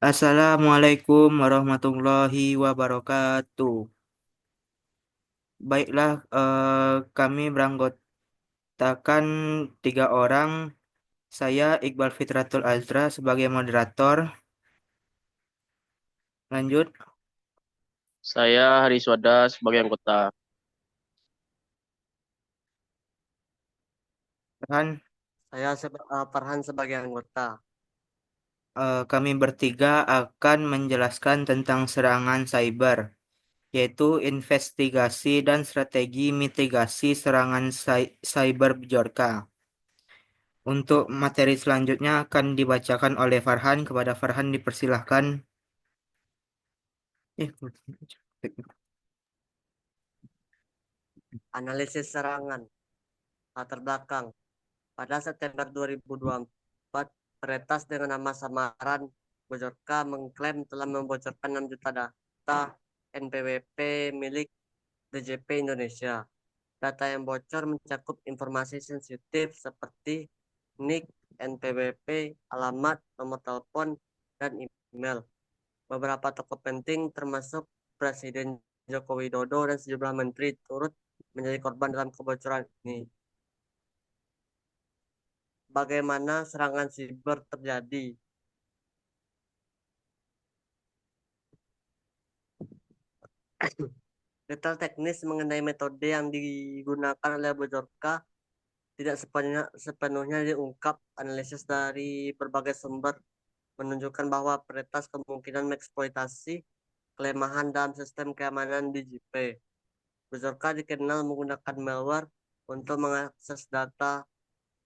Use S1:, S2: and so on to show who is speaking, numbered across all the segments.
S1: Assalamualaikum warahmatullahi wabarakatuh. Baiklah, kami beranggotakan tiga orang. Saya Iqbal Fitratul Azra sebagai moderator. Lanjut,
S2: Saya Hariswada sebagai anggota.
S1: Farhan.
S3: Farhan sebagai anggota.
S1: Kami bertiga akan menjelaskan tentang serangan cyber, yaitu investigasi dan strategi mitigasi serangan cyber Bjorka. Untuk materi selanjutnya akan dibacakan oleh Farhan. Kepada Farhan dipersilahkan. Eh,
S3: Analisis serangan. Latar belakang. Pada September 2024, peretas dengan nama samaran Bojorka mengklaim telah membocorkan 6 juta data NPWP milik DJP Indonesia. Data yang bocor mencakup informasi sensitif seperti NIK, NPWP, alamat, nomor telepon, dan email. Beberapa tokoh penting termasuk Presiden Joko Widodo dan sejumlah menteri turut menjadi korban dalam kebocoran ini. Bagaimana serangan siber terjadi? Detail teknis mengenai metode yang digunakan oleh Bojorka tidak sepenuhnya diungkap. Analisis dari berbagai sumber menunjukkan bahwa peretas kemungkinan mengeksploitasi kelemahan dalam sistem keamanan DJP. Bojorka dikenal menggunakan malware untuk mengakses data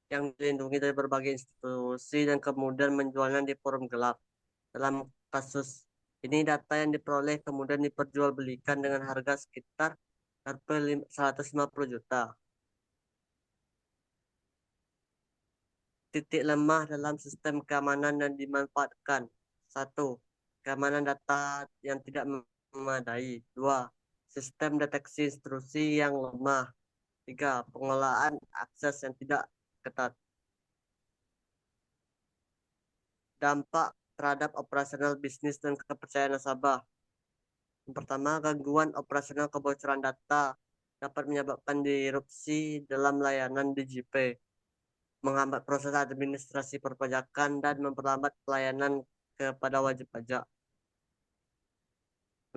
S3: yang dilindungi dari berbagai institusi dan kemudian menjualnya di forum gelap. Dalam kasus ini, data yang diperoleh kemudian diperjualbelikan dengan harga sekitar Rp 150 juta. Titik lemah dalam sistem keamanan yang dimanfaatkan. Satu, keamanan data yang tidak memadai. Dua, sistem deteksi instruksi yang lemah. Tiga, pengelolaan akses yang tidak ketat. Dampak terhadap operasional bisnis dan kepercayaan nasabah. Yang pertama, gangguan operasional kebocoran data dapat menyebabkan disrupsi dalam layanan DJP, menghambat proses administrasi perpajakan, dan memperlambat pelayanan kepada wajib pajak.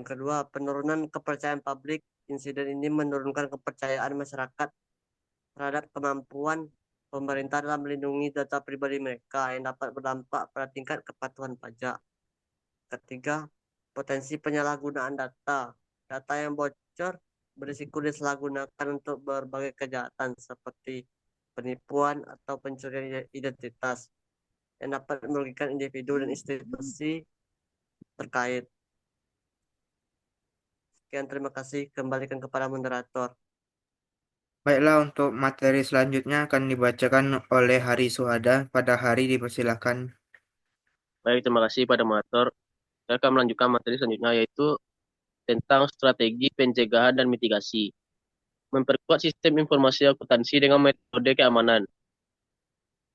S3: Yang kedua, penurunan kepercayaan publik. Insiden ini menurunkan kepercayaan masyarakat terhadap kemampuan pemerintah dalam melindungi data pribadi mereka yang dapat berdampak pada tingkat kepatuhan pajak. Ketiga, potensi penyalahgunaan data. Data yang bocor berisiko disalahgunakan untuk berbagai kejahatan seperti penipuan atau pencurian identitas yang dapat merugikan individu dan institusi terkait. Sekian, terima kasih. Kembalikan kepada moderator.
S1: Baiklah, untuk materi selanjutnya akan dibacakan oleh Hari Suhada. Pada Hari dipersilahkan.
S2: Baik, terima kasih pada moderator. Saya akan melanjutkan materi selanjutnya yaitu tentang strategi pencegahan dan mitigasi. Memperkuat sistem informasi akuntansi dengan metode keamanan.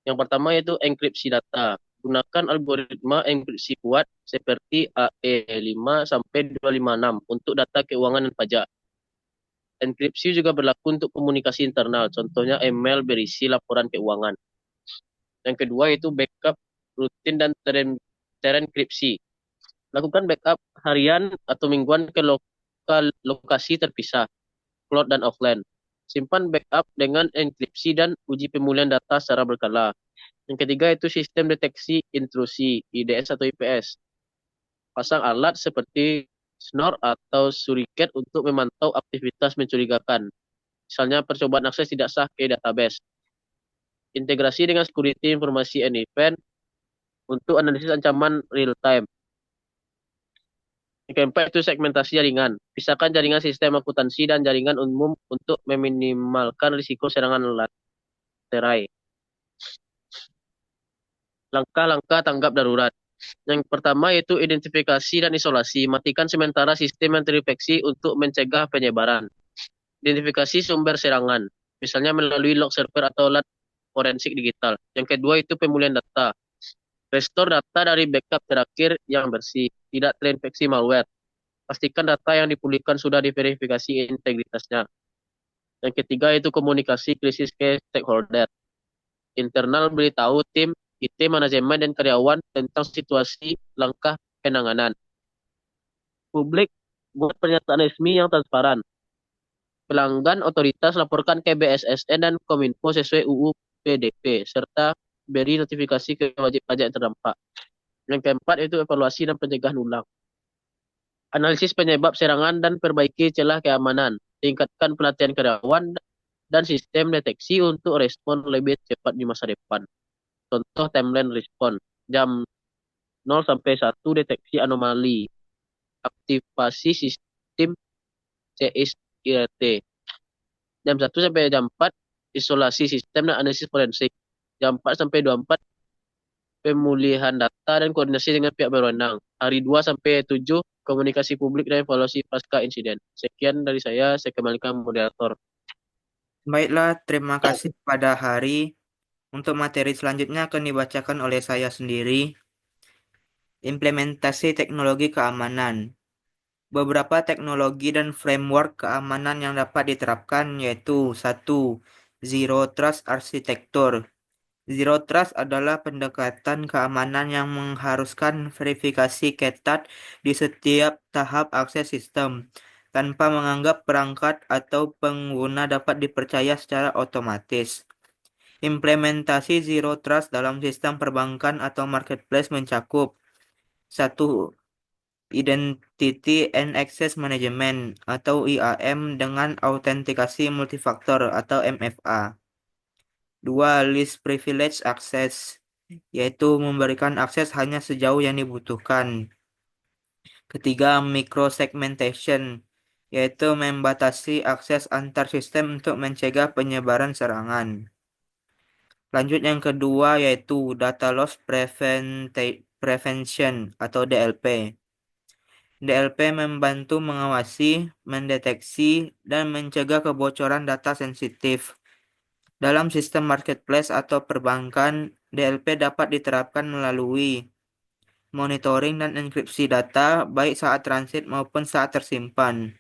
S2: Yang pertama yaitu enkripsi data. Gunakan algoritma enkripsi kuat seperti AE5 sampai 256 untuk data keuangan dan pajak. Enkripsi juga berlaku untuk komunikasi internal, contohnya email berisi laporan keuangan. Yang kedua yaitu backup rutin dan terenkripsi. Lakukan backup harian atau mingguan ke lokasi terpisah, cloud dan offline. Simpan backup dengan enkripsi dan uji pemulihan data secara berkala. Yang ketiga itu sistem deteksi intrusi, IDS atau IPS. Pasang alat seperti Snort atau Suriket untuk memantau aktivitas mencurigakan. Misalnya percobaan akses tidak sah ke database. Integrasi dengan security informasi and event untuk analisis ancaman real time. Yang keempat itu segmentasi jaringan. Pisahkan jaringan sistem akuntansi dan jaringan umum untuk meminimalkan risiko serangan laterai. Langkah-langkah tanggap darurat. Yang pertama yaitu identifikasi dan isolasi. Matikan sementara sistem yang terinfeksi untuk mencegah penyebaran. Identifikasi sumber serangan, misalnya melalui log server atau alat forensik digital. Yang kedua itu pemulihan data. Restore data dari backup terakhir yang bersih, tidak terinfeksi malware. Pastikan data yang dipulihkan sudah diverifikasi integritasnya. Yang ketiga itu komunikasi krisis ke stakeholder. Internal beritahu tim, IT, manajemen, dan karyawan tentang situasi langkah penanganan. Publik buat pernyataan resmi yang transparan. Pelanggan otoritas laporkan ke BSSN dan Kominfo sesuai UU PDP, serta beri notifikasi ke wajib pajak yang terdampak. Yang keempat itu evaluasi dan pencegahan ulang. Analisis penyebab serangan dan perbaiki celah keamanan. Tingkatkan pelatihan karyawan dan sistem deteksi untuk respon lebih cepat di masa depan. Contoh timeline respon. Jam 0 sampai 1 deteksi anomali. Aktivasi sistem CSIRT. Jam 1 sampai jam 4 isolasi sistem dan analisis forensik. Jam 4 sampai 24 pemulihan data dan koordinasi dengan pihak berwenang. Hari 2 sampai 7 komunikasi publik dan evaluasi pasca insiden. Sekian dari saya kembalikan moderator.
S1: Baiklah, terima kasih pada Hari. Untuk materi selanjutnya akan dibacakan oleh saya sendiri. Implementasi teknologi keamanan. Beberapa teknologi dan framework keamanan yang dapat diterapkan yaitu 1. Zero Trust Architecture. Zero Trust adalah pendekatan keamanan yang mengharuskan verifikasi ketat di setiap tahap akses sistem, tanpa menganggap perangkat atau pengguna dapat dipercaya secara otomatis. Implementasi Zero Trust dalam sistem perbankan atau marketplace mencakup 1. Identity and Access Management atau IAM dengan autentikasi multifaktor atau MFA. 2. Least Privilege Access, yaitu memberikan akses hanya sejauh yang dibutuhkan. Ketiga, Microsegmentation, yaitu membatasi akses antar sistem untuk mencegah penyebaran serangan. Lanjut yang kedua yaitu Data Loss Prevention atau DLP. DLP membantu mengawasi, mendeteksi, dan mencegah kebocoran data sensitif. Dalam sistem marketplace atau perbankan, DLP dapat diterapkan melalui monitoring dan enkripsi data baik saat transit maupun saat tersimpan.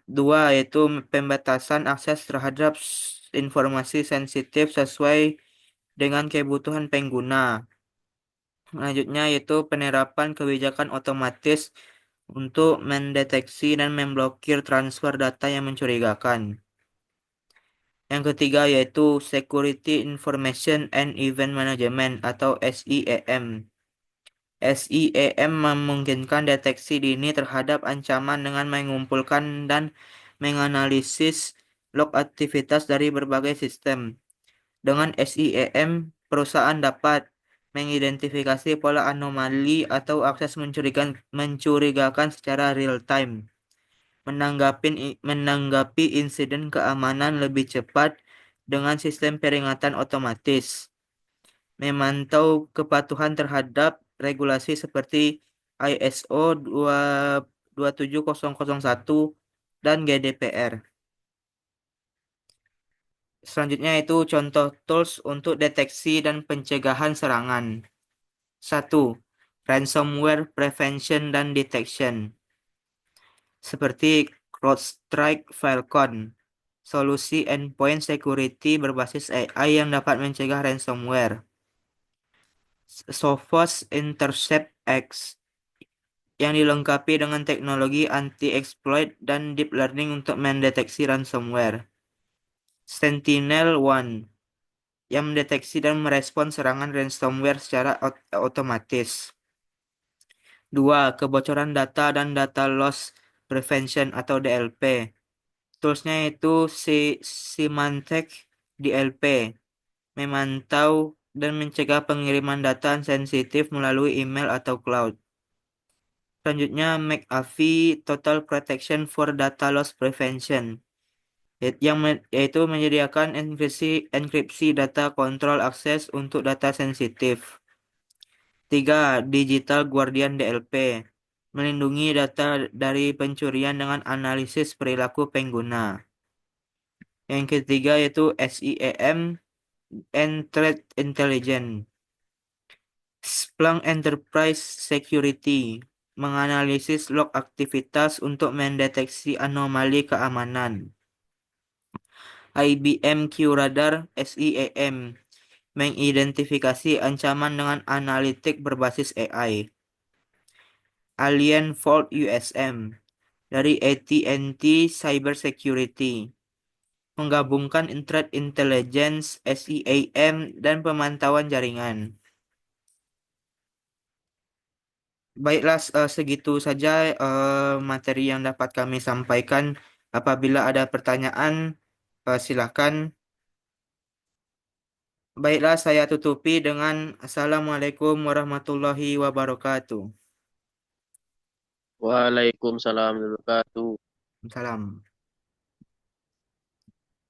S1: Dua, yaitu pembatasan akses terhadap informasi sensitif sesuai dengan kebutuhan pengguna. Selanjutnya yaitu penerapan kebijakan otomatis untuk mendeteksi dan memblokir transfer data yang mencurigakan. Yang ketiga yaitu Security Information and Event Management atau SIEM. SIEM memungkinkan deteksi dini terhadap ancaman dengan mengumpulkan dan menganalisis log aktivitas dari berbagai sistem. Dengan SIEM, perusahaan dapat mengidentifikasi pola anomali atau akses mencurigakan secara real time, menanggapi insiden keamanan lebih cepat dengan sistem peringatan otomatis, memantau kepatuhan terhadap regulasi seperti ISO 27001 dan GDPR. Selanjutnya itu contoh tools untuk deteksi dan pencegahan serangan. 1. Ransomware Prevention dan Detection. Seperti CrowdStrike Falcon, solusi endpoint security berbasis AI yang dapat mencegah ransomware. Sophos Intercept X, yang dilengkapi dengan teknologi anti-exploit dan deep learning untuk mendeteksi ransomware. Sentinel-1, yang mendeteksi dan merespons serangan ransomware secara otomatis. 2. Kebocoran data dan data loss prevention atau DLP. Toolsnya itu Symantec DLP, memantau dan mencegah pengiriman data sensitif melalui email atau cloud. Selanjutnya McAfee Total Protection for Data Loss Prevention, yaitu menyediakan enkripsi data kontrol akses untuk data sensitif. 3. Digital Guardian DLP, melindungi data dari pencurian dengan analisis perilaku pengguna. Yang ketiga yaitu SIEM and Threat Intelligence, Splunk Enterprise Security menganalisis log aktivitas untuk mendeteksi anomali keamanan. IBM QRadar SIEM mengidentifikasi ancaman dengan analitik berbasis AI. Alien Vault USM dari AT&T Cybersecurity menggabungkan threat intelligence, SIEM, dan pemantauan jaringan. Baiklah, segitu saja materi yang dapat kami sampaikan. Apabila ada pertanyaan, silakan. Baiklah, saya tutupi dengan Assalamualaikum warahmatullahi wabarakatuh.
S2: Waalaikumsalam warahmatullahi wabarakatuh.
S1: Salam.